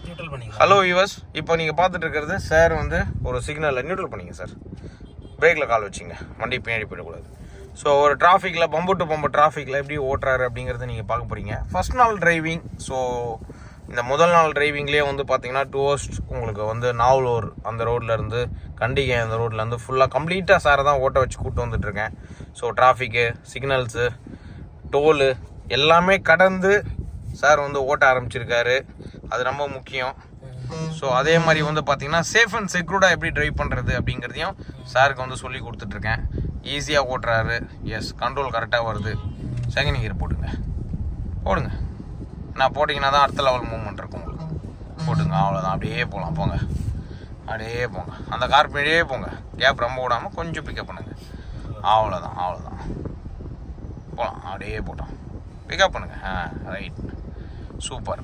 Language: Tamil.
ஹலோ யூவர்ஸ், இப்போ நீங்கள் பார்த்துட்டு இருக்கிறது சார் வந்து ஒரு சிக்னலில் நியூட்ரல் பண்ணிங்க சார். பிரேக்கில் கால் வச்சிங்க, வண்டி பின்னாடி போயிடக்கூடாது. ஸோ ஒரு டிராஃபிக்கில் பம்பு டு பம்பு டிராஃபிக்கில் எப்படி ஓட்டுறாரு அப்படிங்கிறத நீங்கள் பார்க்க போகிறீங்க. ஃபர்ஸ்ட் நாள் டிரைவிங். ஸோ இந்த முதல் நாள் டிரைவிங்லேயே வந்து பார்த்தீங்கன்னா டூவர்ஸ்ட் உங்களுக்கு வந்து நாவலூர் அந்த ரோட்லேருந்து கண்டிகை அந்த ரோட்லேருந்து ஃபுல்லாக கம்ப்ளீட்டாக சாரை தான் ஓட்ட வச்சு கூப்பிட்டு வந்துட்டுருக்கேன். ஸோ டிராஃபிக்கு, சிக்னல்ஸு, டோலு எல்லாமே கடந்து சார் வந்து ஓட்ட ஆரம்பிச்சிருக்காரு. அது ரொம்ப முக்கியம். ஸோ அதே மாதிரி வந்து பார்த்தீங்கன்னா சேஃப் அண்ட் செக்யூர்டாக எப்படி ட்ரைவ் பண்ணுறது அப்படிங்கிறதையும் சாருக்கு வந்து சொல்லி கொடுத்துட்ருக்கேன். ஈஸியாக ஓட்டுறாரு. எஸ், கண்ட்ரோல் கரெக்டாக வருது. செகண்ட் கியர் போடுங்க. நான் போட்டிங்கன்னா தான் அடுத்த லெவல் மூவ்மெண்ட் இருக்கும் உங்களுக்கு. போட்டுங்க, அவ்வளோதான். அப்படியே போகலாம், போங்க. அந்த கார் பின்னாடியே போங்க. கேப் ரொம்ப விடாமல் கொஞ்சம் பிக்கப் பண்ணுங்கள். அவ்வளோதான். போகலாம், அப்படியே போட்டோம். பிக்கப் பண்ணுங்கள். Right, super.